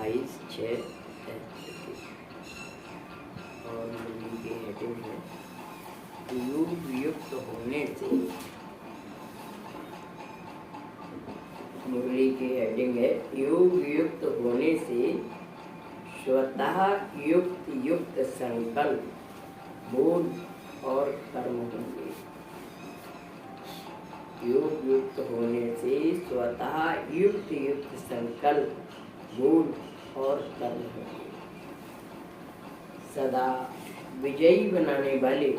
28/6 और मुरली की हेडिंग है योग युक्त होने से। मुरली की हेडिंग है योग युक्त होने से स्वतः युक्त युक्त संकल्प बोध और कर्म होंगे। योग युक्त होने से स्वतः युक्त युक्त संकल्प बोध और कर्म होंगे। सदा विजयी बनाने वाले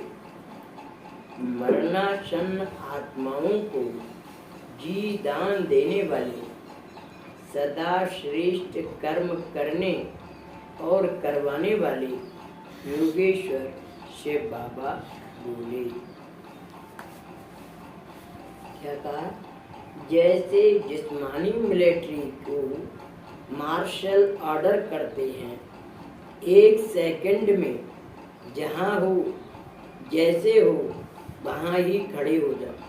मरणासन्न आत्माओं को जी दान देने वाले सदा श्रेष्ठ कर्म करने और करवाने वाले योगेश्वर शिव बाबा बोले। क्या कहा? जैसे जिस्मानी मिलिट्री को मार्शल ऑर्डर करते हैं, 1 सेकंड में जहां हो जैसे हो वहां ही खड़े हो जाओ।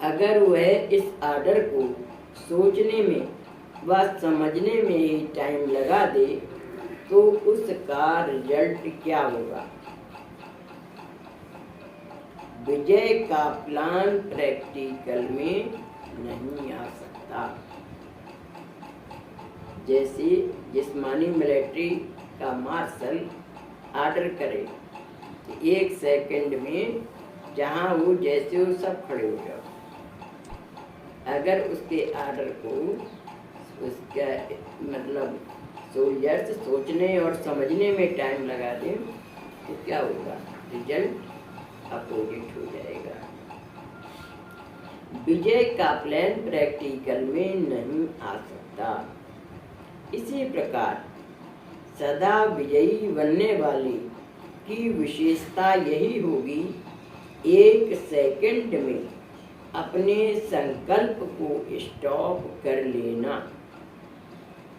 अगर वह इस ऑर्डर को सोचने में व समझने में ही टाइम लगा दे तो उसका रिजल्ट क्या होगा? विजय का प्लान प्रैक्टिकल में नहीं आ सकता। जैसे जिस्मानी मिलिट्री का मार्शल ऑर्डर करे 1 सेकंड में जहां हो जैसे हो सब खड़े हो जाओ। अगर उसके ऑर्डर को उसका मतलब सोल्जर्स सोचने और समझने में टाइम लगा दें तो क्या होगा? रिजल्ट अपोजिट हो जाएगा। विजय का प्लान प्रैक्टिकल में नहीं आ सकता। इसी प्रकार सदा विजयी बनने वाले की विशेषता यही होगी 1 सेकंड में अपने संकल्प को स्टॉप कर लेना।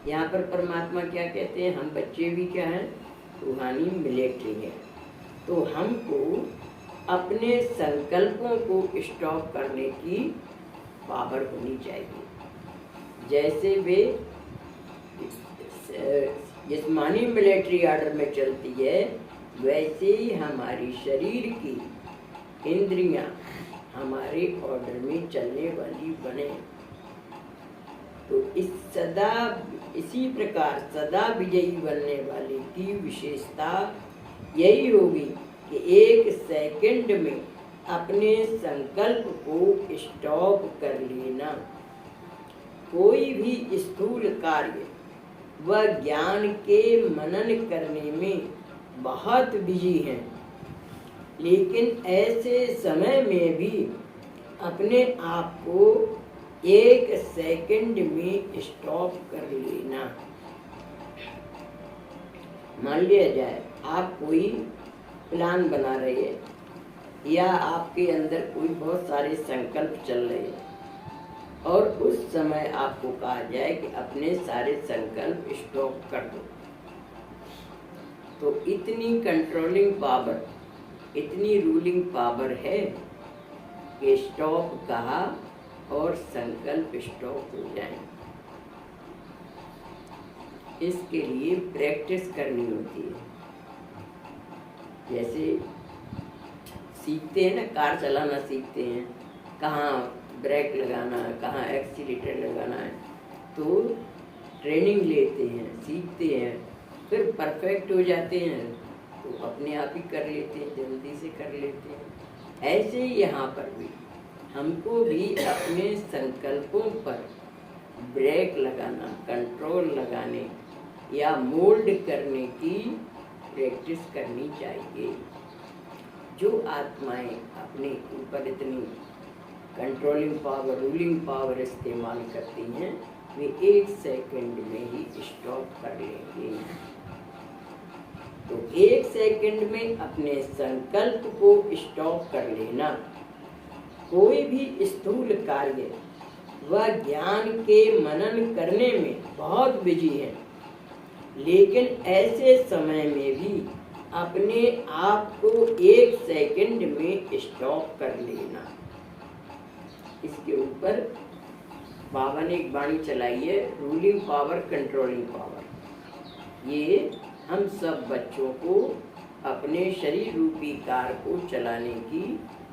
यहाँ पर परमात्मा क्या कहते हैं? हम बच्चे भी क्या हैं? रूहानी मिलिट्री है। तो हमको अपने संकल्पों को स्टॉप करने की पावर होनी चाहिए। जैसे वे जिस्मानी मिलिट्री ऑर्डर में चलती है वैसे ही हमारी शरीर की इंद्रियां हमारे ऑर्डर में चलने वाली बने। तो इसी प्रकार सदा विजयी बनने वाले की विशेषता यही होगी कि 1 सेकंड में अपने संकल्प को स्टॉप कर लेना। कोई भी स्थूल कार्य व ज्ञान के मनन करने में बहुत बिजी हैं, लेकिन ऐसे समय में भी अपने आप को 1 सेकंड में स्टॉप कर लेना। मान लिया जाए आप कोई प्लान बना रहे हैं या आपके अंदर कोई बहुत सारे संकल्प चल रहे हैं और उस समय आपको कहा जाए कि अपने सारे संकल्प स्टॉप कर दो, तो इतनी कंट्रोलिंग पावर, इतनी रूलिंग पावर है कि स्टॉप कहा और संकल्प स्टॉप हो जाए। इसके लिए प्रैक्टिस करनी होती है। जैसे सीखते हैं ना, कार चलाना सीखते हैं, कहाँ ब्रेक लगाना है, कहाँ एक्सीलेटर लगाना है, तो ट्रेनिंग लेते हैं, सीखते हैं, फिर परफेक्ट हो जाते हैं तो अपने आप ही कर लेते हैं, जल्दी से कर लेते हैं। ऐसे ही यहाँ पर भी हमको भी अपने संकल्पों पर ब्रेक लगाना, कंट्रोल लगाने या मोल्ड करने की प्रैक्टिस करनी चाहिए। जो आत्माएं अपने ऊपर इतनी कंट्रोलिंग पावर, रूलिंग पावर इस्तेमाल करती हैं, वे 1 सेकंड में ही स्टॉप कर लेंगे। तो 1 सेकंड में अपने संकल्प को स्टॉप कर लेना। कोई भी स्थूल कार्य व ज्ञान के मनन करने में बहुत बिजी है, लेकिन ऐसे समय में भी अपने आप को 1 सेकंड में स्टॉप कर लेना। इसके ऊपर बाबा ने एक वाणी चलाई है, रूलिंग पावर, कंट्रोलिंग पावर। ये हम सब बच्चों को अपने शरीर रूपी कार को चलाने की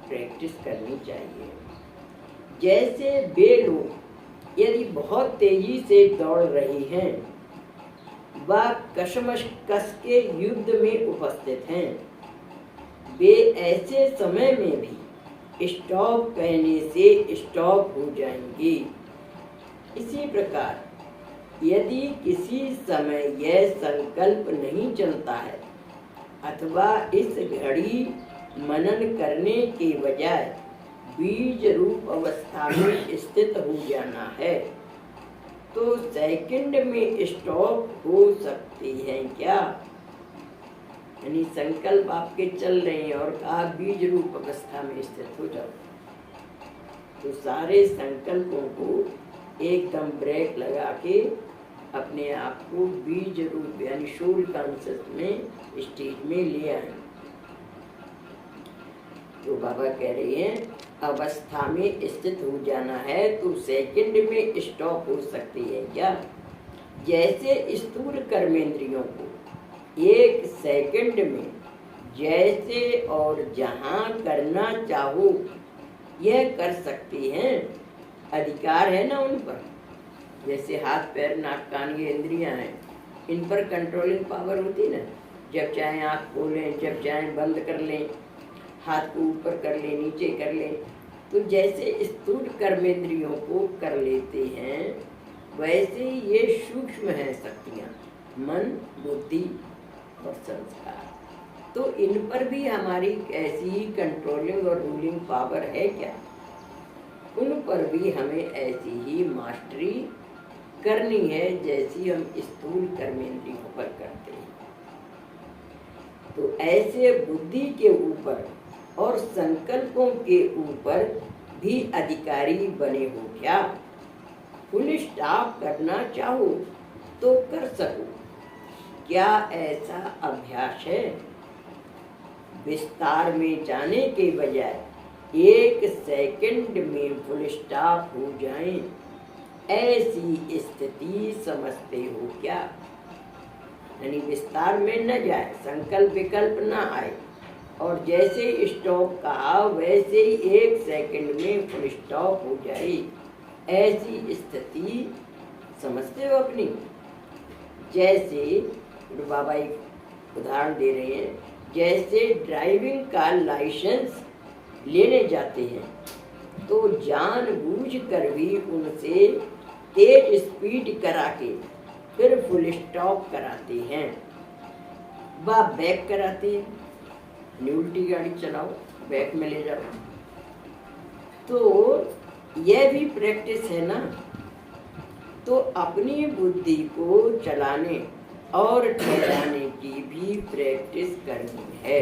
प्रैक्टिस करनी चाहिए। जैसे वे लोग यदि बहुत तेजी से दौड़ रहे हैं व कशमकश के युद्ध में उपस्थित हैं, वे ऐसे समय में भी स्टॉप कहने से स्टॉप हो जाएंगे। इसी प्रकार यदि किसी समय यह संकल्प नहीं चलता है अथवा इस घड़ी मनन करने के बजाय बीज रूप अवस्था में स्थित हो जाना है, तो सेकंड में स्टॉप हो सकती है क्या? यानी संकल्प आपके चल रहे हैं और कहा बीज रूप अवस्था में स्थित हो जाओ, तो सारे संकल्पों को एकदम ब्रेक लगा के अपने आप को बीज रूप यानी सोल कॉन्शियस में स्टेज में ले आए। तो बाबा कह रहे हैं अवस्था में स्थित हो जाना है तो सेकंड में स्टॉप हो सकती है क्या? जैसे स्थूल कर्मेंद्रियों को एक सेकंड में जैसे और जहां करना चाहो यह कर सकती हैं, अधिकार है ना उन पर। जैसे हाथ पैर नाक कान ये इंद्रियां हैं, इन पर कंट्रोलिंग पावर होती है ना। जब चाहे आँख खोलें, जब चाहे बंद कर लें, हाथ को ऊपर कर लें, नीचे कर लें। तो जैसे स्थूल कर्मेंद्रियों को कर लेते हैं, वैसे ये सूक्ष्म हैं शक्तियाँ, मन, बुद्धि और संस्कार। तो इन पर भी हमारी ऐसी ही कंट्रोलिंग और रूलिंग पावर है क्या? उन पर भी हमें ऐसी ही मास्टरी करनी है जैसी हम स्थूल कर्मेंद्रियों पर करते हैं। तो ऐसे बुद्धि के ऊपर और संकल्पों के ऊपर भी अधिकारी बने हो क्या? फुल स्टॉप करना चाहो तो कर सको, क्या ऐसा अभ्यास है? विस्तार में जाने के बजाय एक सेकंड में फुल स्टॉप हो जाए, ऐसी स्थिति समझते हो क्या? यानी विस्तार में न जाए, संकल्प विकल्प न आए और जैसे स्टॉप कहा वैसे ही एक सेकंड में फुल स्टॉप हो जाए, ऐसी स्थिति समझते हो अपनी? जैसे बाबा एक उदाहरण दे रहे हैं, जैसे ड्राइविंग का लाइसेंस लेने जाते हैं तो जानबूझकर भी उनसे तेज स्पीड करा के फिर फुल स्टॉप कराते हैं, वह बैक कराते हैं। उल्टी गाड़ी चलाओ, बैक में ले जाओ, तो यह भी प्रैक्टिस है ना। तो अपनी बुद्धि को चलाने और ठहराने की भी प्रैक्टिस करनी है।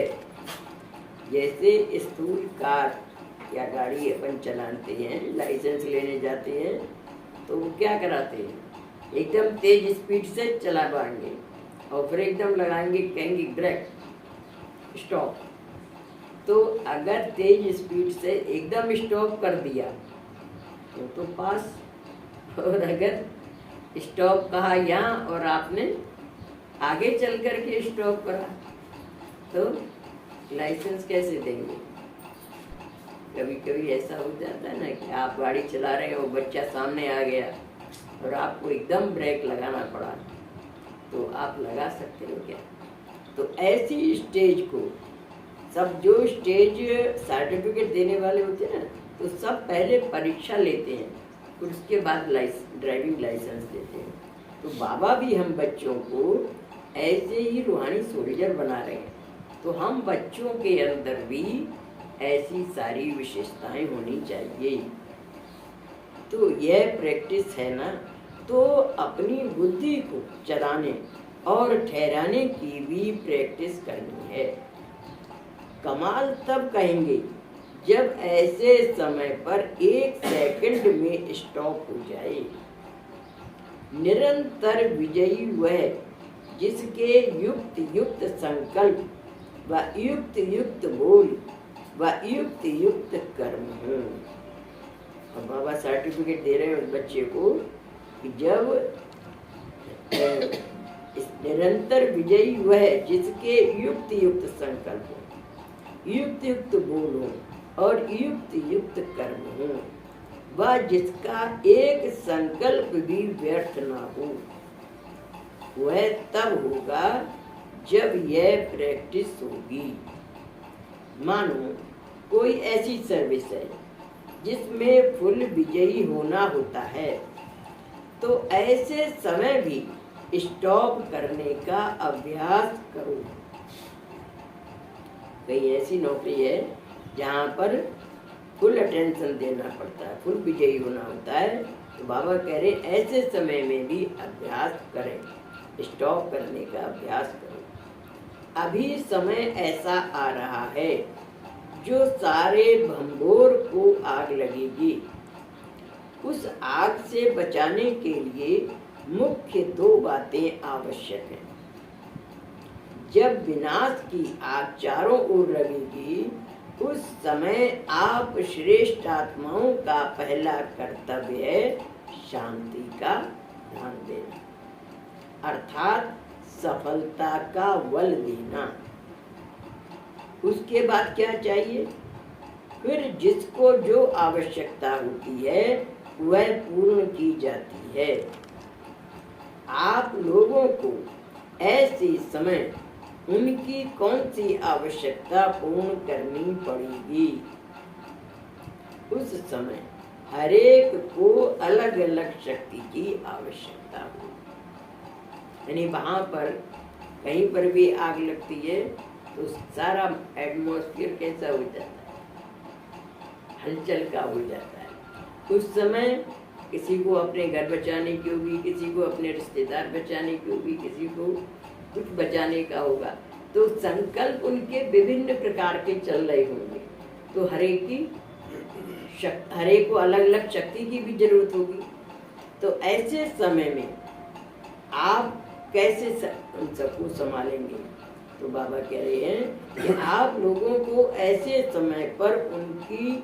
जैसे स्थूल कार या गाड़ी अपन चलाते हैं, लाइसेंस लेने जाते हैं, तो वो क्या कराते हैं? एकदम तेज स्पीड से चला पाएंगे और फिर एकदम लगाएंगे, कहेंगे ब्रेक, स्टॉप। तो अगर तेज स्पीड से एकदम स्टॉप कर दिया तो पास, और अगर स्टॉप कहा यहाँ और आपने आगे चल कर के स्टॉप करा तो लाइसेंस कैसे देंगे? कभी कभी ऐसा हो जाता है ना कि आप गाड़ी चला रहे हो, बच्चा सामने आ गया और आपको एकदम ब्रेक लगाना पड़ा, तो आप लगा सकते हो क्या? तो ऐसी स्टेज को सब, जो स्टेज सर्टिफिकेट देने वाले होते हैं ना, तो सब पहले परीक्षा लेते हैं, फिर उसके बाद ड्राइविंग लाइसेंस देते हैं। तो बाबा भी हम बच्चों को ऐसे ही रूहानी सोल्जर बना रहे हैं। तो हम बच्चों के अंदर भी ऐसी सारी विशेषताएं होनी चाहिए। तो यह प्रैक्टिस है ना। तो अपनी बुद्धि को चलाने और ठहराने की भी प्रैक्टिस करनी है। कमाल तब कहेंगे जब ऐसे समय पर एक सेकंड में स्टॉप हो जाए। निरंतर विजयी वह जिसके युक्त युक्त संकल्प व युक्त युक्त बोल व युक्त युक्त कर्म हो। और बाबा सर्टिफिकेट दे रहे हैं उस बच्चे को कि जब इस निरंतर विजयी वह जिसके युक्त युक्त संकल्प हो, युक्त युक्त बोल हो और युक्त युक्त कर्म हो, वह जिसका एक संकल्प भी व्यर्थ ना हो, वह तब होगा जब यह प्रैक्टिस होगी। मानो कोई ऐसी सर्विस है जिसमें फुल विजयी होना होता है, तो ऐसे समय भी स्टॉप करने का अभ्यास करो। कई ऐसी नौकरी है जहाँ पर फुल अटेंशन देना पड़ता है, फुल विजयी होना होता है, तो बाबा कह रहे ऐसे समय में भी अभ्यास करें, स्टॉप करने का अभ्यास करो। अभी समय ऐसा आ रहा है जो सारे भंगोर को आग लगेगी। उस आग से बचाने के लिए मुख्य दो बातें आवश्यक हैं। जब विनाश की आग चारों ओर लगेगी, उस समय आप श्रेष्ठ आत्माओं का पहला कर्तव्य है शांति का ध्यान देना, अर्थात सफलता का बल देना। उसके बाद क्या चाहिए? फिर जिसको जो आवश्यकता होती है वह पूर्ण की जाती है। आप लोगों को ऐसे समय उनकी कौन सी आवश्यकता पूर्ण करनी पड़ेगी, उस समय हरेक को अलग अलग शक्ति की आवश्यकता हो। यानी वहाँ पर कहीं पर भी आग लगती है तो सारा एटमॉस्फेयर कैसा हो जाता है, हलचल का हो जाता है। उस समय किसी को अपने घर बचाने की होगी, किसी को अपने रिश्तेदार बचाने की होगी, किसी को कुछ बचाने का होगा, तो संकल्प उनके विभिन्न प्रकार के चल रहे होंगे। तो हरेक को अलग अलग शक्ति की भी जरूरत होगी। तो ऐसे समय में आप कैसे उन सबको संभालेंगे? तो बाबा कह रहे हैं कि आप लोगों को ऐसे समय पर उनकी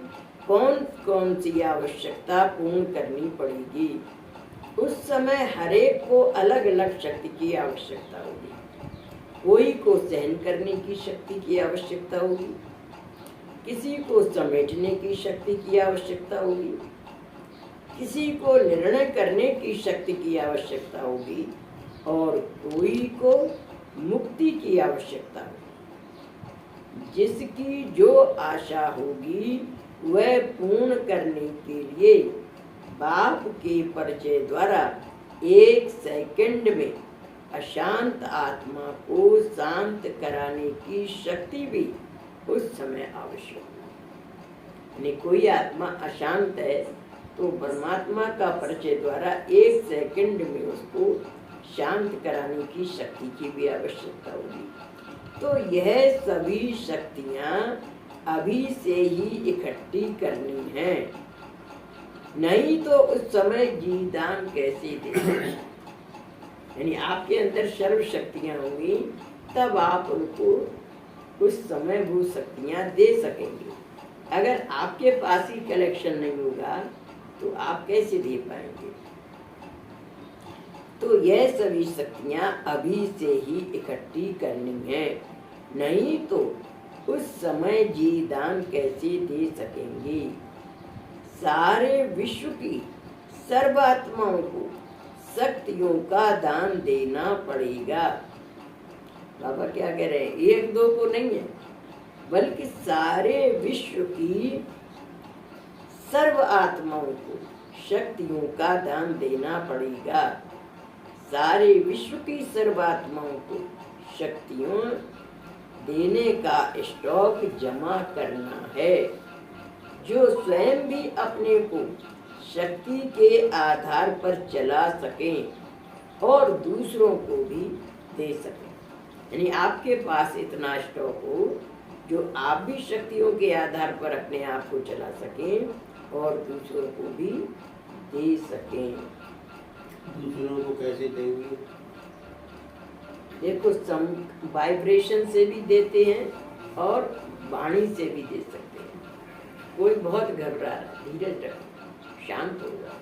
कौन कौन सी आवश्यकता पूर्ण करनी पड़ेगी। उस समय हरेक को अलग अलग शक्ति की आवश्यकता होगी। कोई को सहन करने की शक्ति की आवश्यकता होगी, किसी को समेटने की शक्ति की आवश्यकता होगी, किसी को निर्णय करने की शक्ति की आवश्यकता होगी और कोई को मुक्ति की आवश्यकता होगी। जिसकी जो आशा होगी वह पूर्ण करने के लिए बाप के परिचय द्वारा 1 सेकंड में अशांत आत्मा को शांत कराने की शक्ति भी उस समय आवश्यक है। कोई आत्मा अशांत है तो परमात्मा का परिचय द्वारा 1 सेकंड में उसको शांत कराने की शक्ति की भी आवश्यकता होगी। तो यह सभी शक्तियाँ अभी से ही इकट्ठी करनी है, नहीं तो उस समय जीदान कैसे देंगे। यानी आपके अंदर सर्व शक्तियाँ होंगी, तब आप उनको उस समय वो शक्तियाँ दे सकेंगे। अगर आपके पास ही कलेक्शन नहीं होगा तो आप कैसे दे पाएंगे? तो यह सभी शक्तियाँ अभी से ही इकट्ठी करनी है, नहीं तो उस समय जीदान कैसे दे सकेंगे। सारे विश्व की सर्वात्माओं को शक्तियों का दान देना पड़ेगा। बाबा क्या कह रहे हैं? 1-2 को नहीं है, बल्कि सारे विश्व की सर्व आत्माओं को शक्तियों का दान देना पड़ेगा। सारे विश्व की सर्व आत्माओं को शक्तियों देने का स्टॉक जमा करना है, जो स्वयं भी अपने को शक्ति के आधार पर चला सकें और दूसरों को भी दे सकें। यानी आपके पास इतना स्टॉक हो जो आप भी शक्तियों के आधार पर अपने आप को चला सकें और दूसरों को भी दे सकें। दूसरों को कैसे देंगे? देखो, वाइब्रेशन से भी देते हैं और वाणी से भी दे सकते हैं। कोई बहुत घबरा रहा है, धीरज रखो, शांत होगा।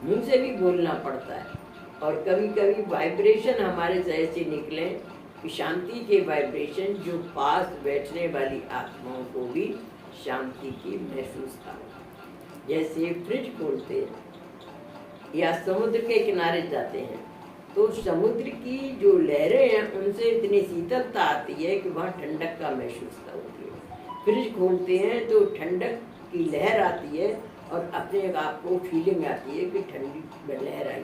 मुंह से भी बोलना पड़ता है, और कभी कभी वाइब्रेशन हमारे से ऐसे निकले कि शांति के वाइब्रेशन जो पास बैठने वाली आत्माओं को भी शांति की महसूसता हो। जैसे फ्रिज खोलते हैं या समुद्र के किनारे जाते हैं तो समुद्र की जो लहरें हैं उनसे इतनी शीतलता आती है कि वहाँ ठंडक का महसूसता होती है। फ्रिज खोलते हैं तो ठंडक की लहर आती है और अपने आप को फीलिंग आती है कि ठंडी लहर आई।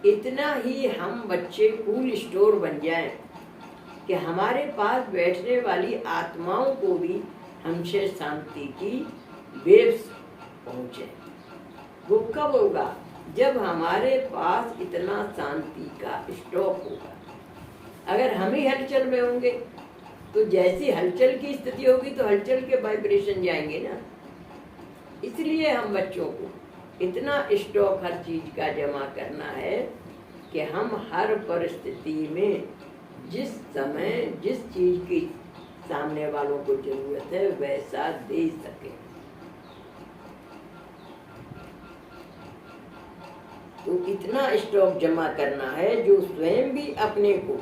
इतना ही हम बच्चे कूल स्टोर बन जाएं कि हमारे पास बैठने वाली आत्माओं को भी हमसे शांति की वेव्स पहुँचे। वो कब होगा? जब हमारे पास इतना शांति का स्टॉक होगा। अगर हम ही हलचल में होंगे तो जैसी हलचल की स्थिति होगी तो हलचल के वाइब्रेशन जाएंगे ना। इसलिए हम बच्चों को इतना स्टॉक हर चीज का जमा करना है कि हम हर परिस्थिति में जिस समय जिस चीज की सामने वालों को जरूरत है वैसा दे सके। तो इतना स्टॉक जमा करना है जो स्वयं भी अपने को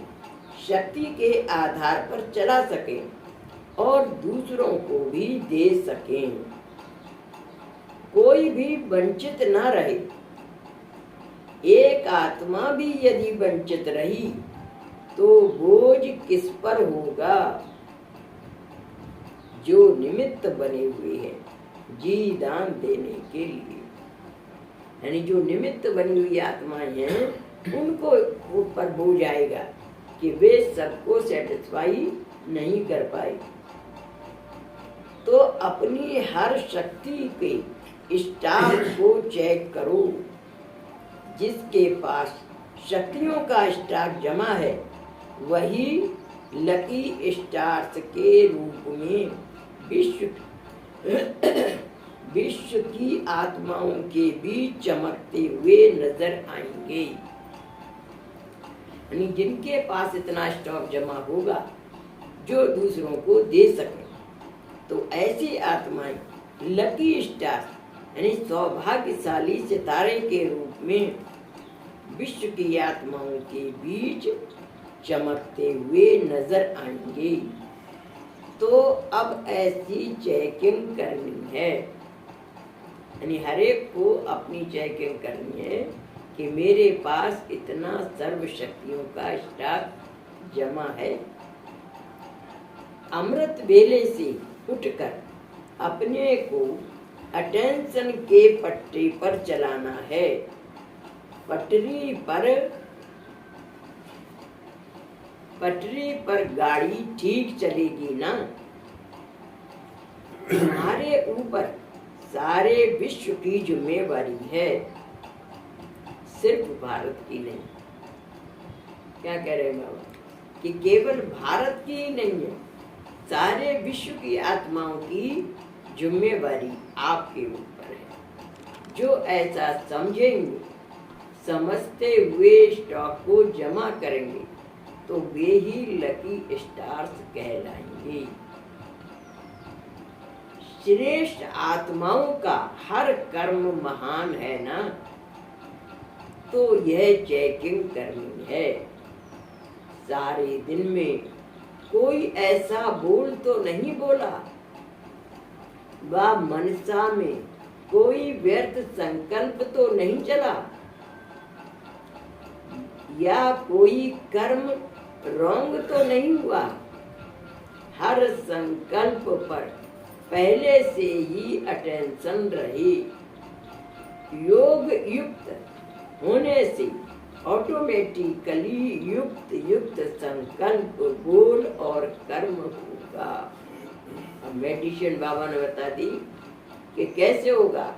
शक्ति के आधार पर चला सके और दूसरों को भी दे सके। कोई भी वंचित न रहे। एक आत्मा भी यदि वंचित रही तो बोझ किस पर होगा? जो निमित्त बने हुए हैं जी दान देने के लिए, यानी जो निमित्त बनी हुई आत्माएं हैं उनको ऊपर बोझ आएगा कि वे सबको सेटिस्फाई नहीं कर पाए। तो अपनी हर शक्ति के स्टार को चेक करो। जिसके पास शक्तियों का स्टार जमा है वही लकी स्टार्स के रूप में विश्व की आत्माओं के बीच चमकते हुए नजर आएंगे। यानी जिनके पास इतना स्टॉक जमा होगा जो दूसरों को दे सके, तो ऐसी आत्माएं लकी स्टार यानी सौभाग्यशाली सितारे के रूप में विश्व की आत्माओं के बीच चमकते हुए नजर आएंगे। तो अब ऐसी चेकिंग करनी है, यानी हर एक को अपनी चेकिंग करनी है कि मेरे पास इतना सर्व शक्तियों का स्टॉक जमा है। अमृत वेले से उठकर अपने को अटेंशन के पट्टी पर चलाना है। पटरी पर गाड़ी ठीक चलेगी ना। हमारे ऊपर सारे विश्व की जिम्मेवारी है, सिर्फ भारत की नहीं। क्या कह रहे हैं बाबा? कि केवल भारत की ही नहीं है, सारे विश्व की आत्माओं की जिम्मेवारी आपके ऊपर है। जो ऐसा समझेंगे, समझते हुए स्टॉक को जमा करेंगे तो वे ही लकी स्टार्स कहलाएंगे। श्रेष्ठ आत्माओं का हर कर्म महान है ना, तो यह चेकिंग करनी है। सारे दिन में कोई ऐसा बोल तो नहीं बोला, व मनसा में कोई व्यर्थ संकल्प तो नहीं चला, या कोई कर्म रॉन्ग तो नहीं हुआ। हर संकल्प पर पहले से ही अटेंशन रहे। योग युक्त होने से ऑटोमेटिकली युक्त संकल्प बोल और कर्म होगा। अब मेडिटेशन बाबा ने बता दी कि कैसे होगा।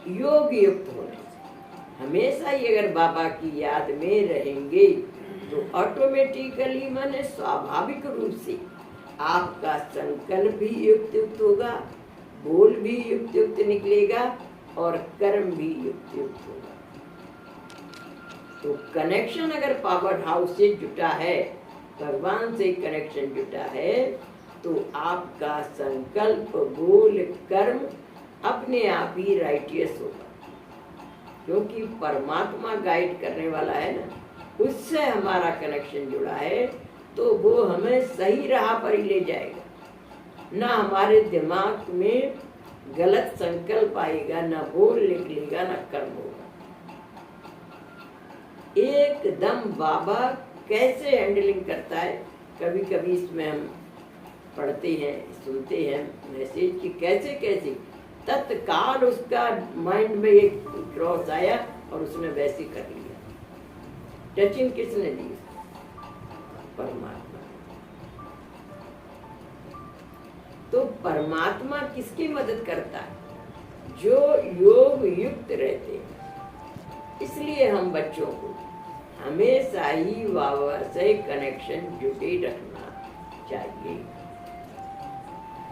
योग युक्त होने से हमेशा ही अगर बाबा की याद में रहेंगे तो ऑटोमेटिकली माने स्वाभाविक रूप से आपका संकल्प भी युक्त होगा, बोल भी युक्त निकलेगा और कर्म भी युक्त होगा। तो कनेक्शन अगर पावर हाउस से जुटा है, भगवान से कनेक्शन जुटा है, तो आपका संकल्प बोल कर्म अपने आप ही राइटियस होगा। क्योंकि परमात्मा गाइड करने वाला है ना, उससे हमारा कनेक्शन जुड़ा है, तो वो हमें सही राह पर ही ले जाएगा। ना हमारे दिमाग में गलत संकल्प आएगा, ना बोल निकलेगा, ना कर्म होगा। एकदम बाबा कैसे हैंडलिंग करता है, कभी कभी इसमें हम पढ़ते हैं, सुनते हैं मैसेज कि कैसे कैसे तत्काल उसका माइंड में एक क्रॉस आया और उसने वैसे कर लिया। टचिंग किसने दी? परमात्मा। तो परमात्मा किसकी मदद करता है? जो योग युक्त रहते हैं। इसलिए हम बच्चों को हमेशा ही बाबा से कनेक्शन जुटे रखना चाहिए।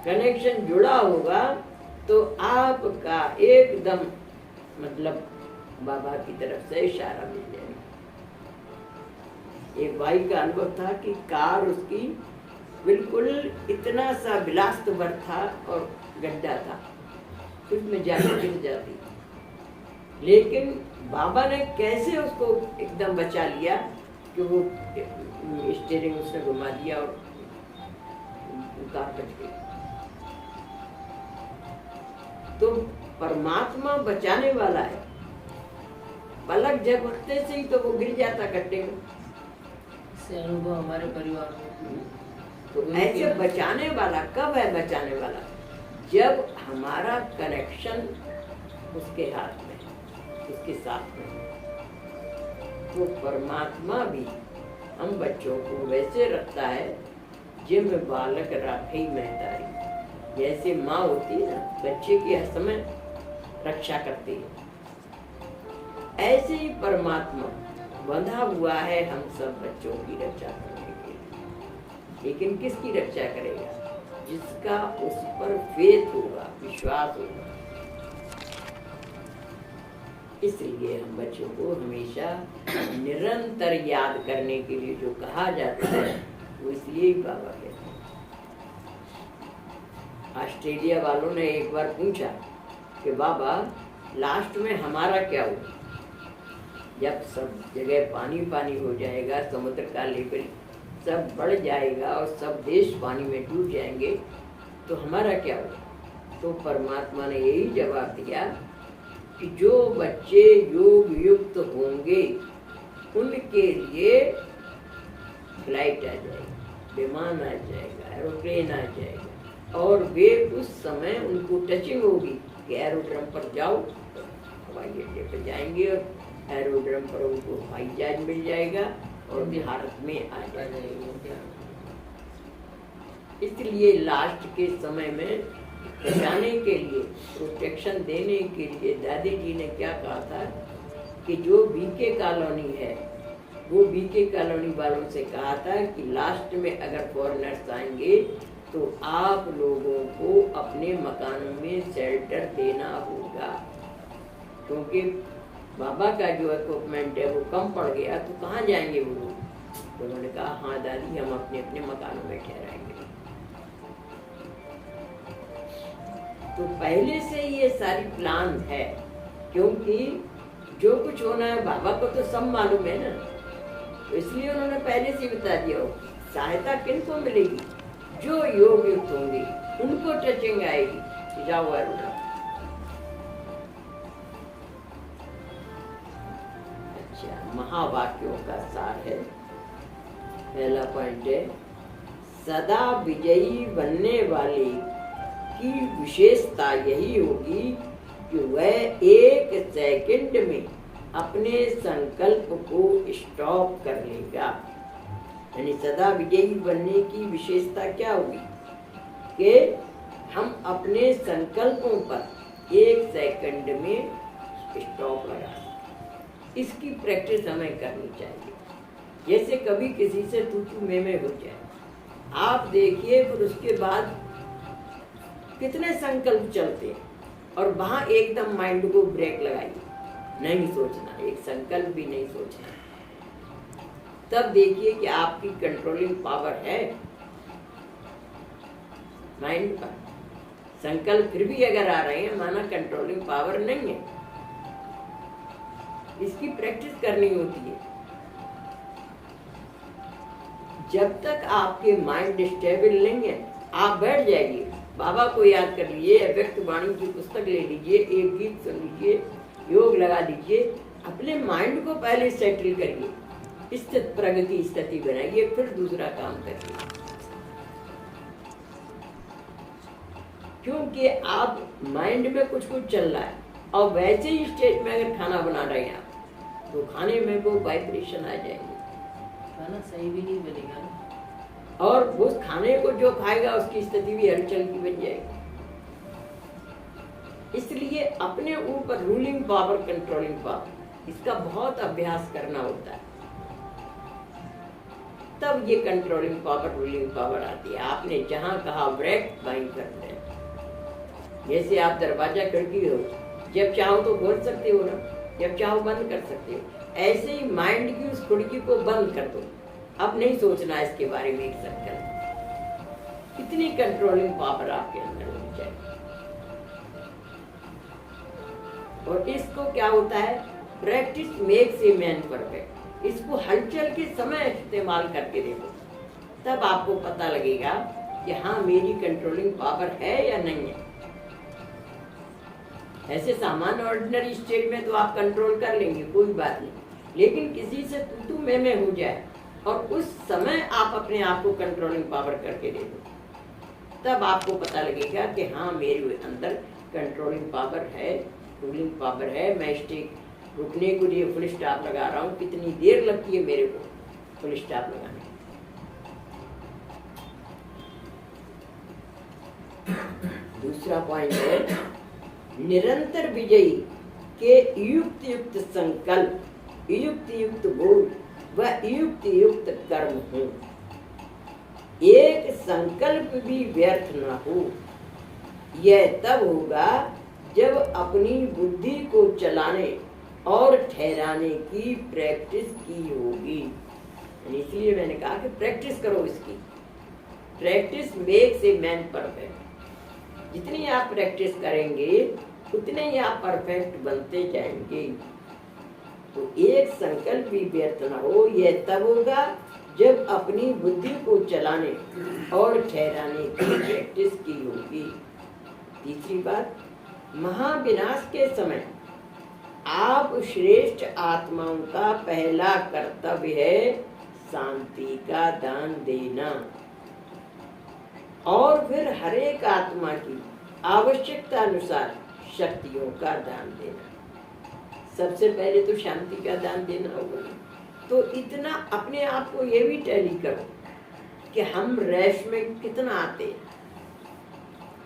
कनेक्शन जुड़ा होगा तो आपका एकदम मतलब बाबा की तरफ से इशारा मिल जाएगा। एक भाई का अनुभव था कि कार उसकी बिल्कुल इतना सा विलास्त भर था और गड्ढा था, उसमें जाकर गिर जाती, लेकिन बाबा ने कैसे उसको एकदम बचा लिया कि वो स्टीयरिंग उसने घुमा दिया और कार बच गई। तो परमात्मा बचाने वाला है। पलक झपकते से ही तो वो गिर जाता गड्ढे में। से अनुभव हमारे परिवार में। तो ऐसे बचाने वाला कब है? बचाने वाला जब हमारा कनेक्शन उसके हाथ में, उसके साथ में। तो परमात्मा भी हम बच्चों को वैसे रखता है जिम बालक राखी महतारी। जैसे माँ होती है ना, बच्चे की हर समय रक्षा करती है, ऐसे ही परमात्मा बंधा हुआ है हम सब बच्चों की रक्षा करने के लिए। लेकिन किसकी रक्षा करेगा? जिसका उस पर फेथ होगा, विश्वास होगा। इसलिए हम बच्चों को हमेशा निरंतर याद करने के लिए जो कहा जाता है वो इसलिए ही बाबा कहते हैं। ऑस्ट्रेलिया वालों ने एक बार पूछा कि बाबा लास्ट में हमारा क्या होगा? जब सब जगह पानी पानी हो जाएगा, समुद्र का लेवल सब बढ़ जाएगा और सब देश पानी में डूब जाएंगे, तो हमारा क्या होगा? तो परमात्मा ने यही जवाब दिया कि जो बच्चे योग युक्त होंगे उनके लिए फ्लाइट आ जाएगी, विमान आ जाएगा, एरोप्लेन आ जाएगा, और वे उस समय उनको टचिंग होगी कि एरोड्रम पर जाओ, हवाई अड्डे पर जाएंगे और एरोड्रम पर उनको हवाई जहाज मिल जाएगा और भारत में आ जाएगा। इसलिए लास्ट के समय में बचाने के लिए, प्रोटेक्शन देने के लिए दादी जी ने क्या कहा था कि जो बीके कॉलोनी है, वो बीके कॉलोनी वालों से कहा था कि लास्ट में अगर फॉरेनर्स आएंगे तो आप लोगों को अपने मकानों में शेल्टर देना होगा, क्योंकि बाबा का जो इक्विपमेंट है वो कम पड़ गया, तो कहाँ जाएंगे वो लोग? तो उन्होंने कहा हाँ दादी, हम अपने अपने मकानों में ठहराएंगे। तो पहले से ये सारी प्लान है, क्योंकि जो कुछ होना है बाबा को तो सब मालूम है ना, तो इसलिए उन्होंने पहले से बता दिया। सहायता किनको मिलेगी? जो योग युक्त होंगे उनको टचिंग आएगी। जाओ अरुणा। अच्छा, महावाक्यों का सार है। पहला पॉइंट है, सदा विजयी बनने वाले की विशेषता यही होगी कि वह एक सेकंड में अपने संकल्प को स्टॉप कर लेगा। यानी सदा विजयी बनने की विशेषता क्या होगी कि हम अपने संकल्पों पर एक सेकंड में स्टॉप लगा सकते। इसकी प्रैक्टिस हमें करनी चाहिए। जैसे कभी किसी से तू में हो जाए, आप देखिए, फिर उसके बाद कितने संकल्प चलते हैं और वहां एकदम माइंड को ब्रेक लगाइए, नहीं सोचना, एक संकल्प भी नहीं सोचना। तब देखिए कि आपकी कंट्रोलिंग पावर है माइंड पर। संकल्प फिर भी अगर आ रहे हैं, माना कंट्रोलिंग पावर नहीं है, इसकी प्रैक्टिस करनी होती है। जब तक आपके माइंड स्टेबल नहीं है, आप बैठ जाइए, बाबा को याद कर लीजिए, अव्यक्त वाणी की पुस्तक ले लीजिए, एक गीत सुन लीजिए, योग लगा लीजिए, अपने माइंड को पहले सेटल करिए, स्थित प्रगति स्थिति बनाइए, फिर दूसरा काम करिए। क्योंकि आप माइंड में कुछ चल रहा है और वैसे ही स्टेज में अगर खाना बना रहे हैं आप, तो खाने में वो वाइब्रेशन आ जाएंगे, खाना सही भी नहीं बनेगा ना। और उस खाने को जो खाएगा उसकी स्थिति भी हलचल की बन जाएगी। इसलिए अपने ऊपर रूलिंग पावर, कंट्रोलिंग पावर, इसका बहुत अभ्यास करना होता है, तब ये कंट्रोलिंग पावर, रूलिंग पावर आती है। आपने जहां कहा ब्रेक वहीं करते हैं। जैसे आप दरवाजा खिड़की हो, जब चाहो तो खोल सकते हो ना, जब चाहो बंद कर सकते हो। ऐसे ही माइंड की उस खिड़की को बंद कर दो, अब नहीं सोचना इसके बारे में एक सेकंड। इतनी कंट्रोलिंग पावर आपके अंदर होनी चाहिए। और इसको क्या होता है, practice makes a man perfect. इसको हलचल के समय इस्तेमाल करके देखो, तब आपको पता लगेगा कि हाँ मेरी कंट्रोलिंग पावर है या नहीं है। ऐसे सामान्य ऑर्डिनरी स्टेट में तो आप कंट्रोल कर लेंगे, कोई बात नहीं, लेकिन किसी से तू मैं हो जाए और उस समय आप अपने आप को कंट्रोलिंग पावर करके देखो, तब आपको पता लगेगा कि हाँ मेरे अंदर कंट्रोलिंग पावर है, रूलिंग पावर है। मैं स्टेज रुकने के लिए फुल स्टॉप लगा रहा हूँ, कितनी देर लगती है मेरे को फुल स्टॉप लगाने। दूसरा पॉइंट है निरंतर विजयी के युक्त युक्त संकल्प, युक्त युक्त बोल व युक्त युक्त कर्म हो। एक संकल्प भी व्यर्थ न हो। यह तब होगा जब अपनी बुद्धि को चलाने और ठहराने की प्रैक्टिस की होगी। इसलिए मैंने कहा कि प्रैक्टिस करो इसकी। Practice makes a man perfect. जितनी आप प्रैक्टिस करेंगे उतने ही आप परफेक्ट बनते जाएंगे। तो एक संकल्प भी व्यर्थ न हो, यह तब होगा जब अपनी बुद्धि को चलाने और ठहराने की प्रैक्टिस की होगी। तीसरी बात, महाविनाश के समय आप श्रेष्ठ आत्माओं का पहला कर्तव्य है शांति का दान देना, और फिर हर एक आत्मा की आवश्यकता अनुसार शक्तियों का दान देना। सबसे पहले तो शांति का दान देना होगा। तो इतना अपने आप को ये भी टैली करो कि हम रैश में कितना आते हैं,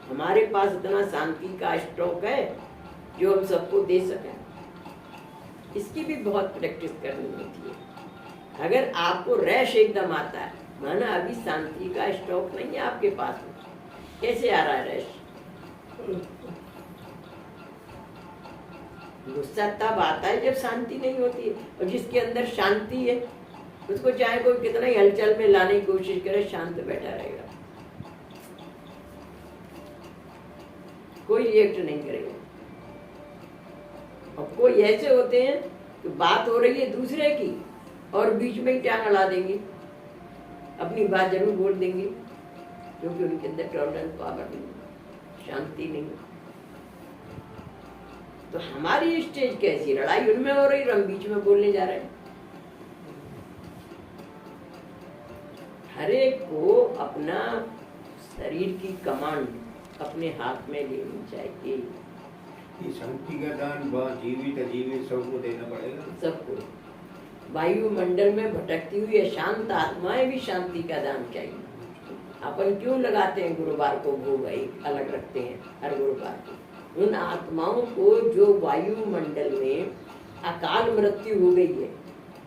हमारे पास इतना शांति का स्टॉक है जो हम सबको दे सकें। इसकी भी बहुत प्रैक्टिस करनी होती है। अगर आपको रैश एकदम आता है, माना अभी शांति का स्टॉक नहीं है आपके पास में, कैसे आ रहा है रैश? गुस्सा तब आता है जब शांति नहीं होती है। और जिसके अंदर शांति है उसको चाहे कोई कितना ही हलचल में लाने की कोशिश करे, शांत बैठा रहेगा, कोई रिएक्ट नहीं करेगा। और कोई ऐसे होते हैं कि बात हो रही है दूसरे की और बीच में ही टांग अड़ा देंगे, अपनी बात जरूर बोल देंगे, क्योंकि उनके अंदर टॉलरेंस पावर नहीं, शांति नहीं। तो हमारी स्टेज कैसी, लड़ाई उनमें हो रही, हम बीच में बोलने जा रहे हैं। हर एक को अपना शरीर की कमांड अपने हाथ में लेनी चाहिए। ये शांति का दान जीवित अजीवित सबको देना पड़ेगा, सबको। वायुमंडल में भटकती हुई अशांत आत्माएं भी शांति का दान चाहिए। अपन क्यों लगाते हैं गुरुवार को भोग, एक अलग रखते हैं हर गुरुवार को। उन आत्माओं को जो वायुमंडल में अकाल मृत्यु हो गई है,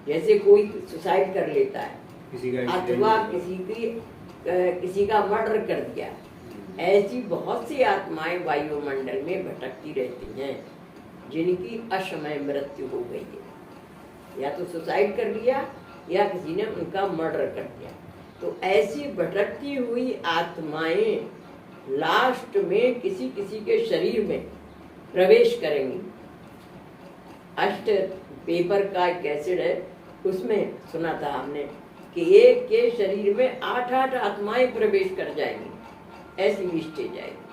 जैसे कोई सुसाइड कर लेता है अथवा किसी का मर्डर कर दिया, ऐसी बहुत सी आत्माएं वायुमंडल में भटकती रहती हैं जिनकी अशमय मृत्यु हो गई है, या तो सुसाइड कर लिया या किसी ने उनका मर्डर कर दिया। तो ऐसी भटकती हुई आत्माएं लास्ट में किसी किसी के शरीर में प्रवेश करेंगी अष्ट पेपर का कैसेट है, उसमें सुना था हमने कि एक के शरीर में 8-8 आत्माएं प्रवेश कर जाएंगी, ऐसी भी स्टेज आएगी।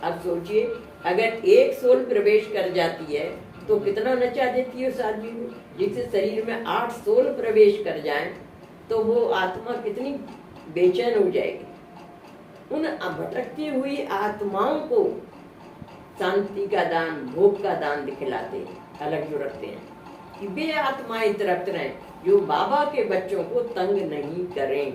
अब सोचिए, अगर एक सोल प्रवेश कर जाती है तो कितना नचा देती है उस आदमी को। जिससे शरीर में 8 सोल प्रवेश कर जाएं तो वो आत्मा कितनी बेचैन हो जाएगी। उन भटकती हुई आत्माओं को शांति का दान, भोग का दान दिखलाते हैं, अलग जो रखते हैं कि वे आत्माएं तृप्त रहें जो बाबा के बच्चों को तंग नहीं करें।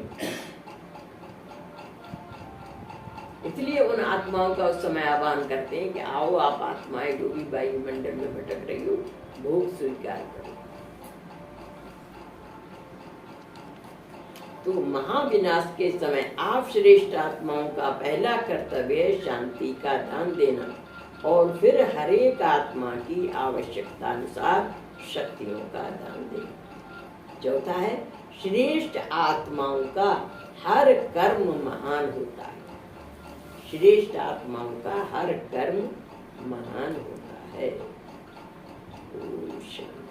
इसलिए उन आत्माओं का उस समय आह्वान करते हैं कि आओ आप आत्माएं जो भी वायुमंडल में भटक रही हो, भोग स्वीकार करो। तो महाविनाश के समय आप श्रेष्ठ आत्माओं का पहला कर्तव्य है शांति का दान देना, और फिर हर एक आत्मा की आवश्यकता अनुसार शक्तियों का दान देना। चौथा है श्रेष्ठ आत्माओं का हर कर्म महान होता है। श्रेष्ठ आत्माओं का हर कर्म महान होता है। ओम शांति।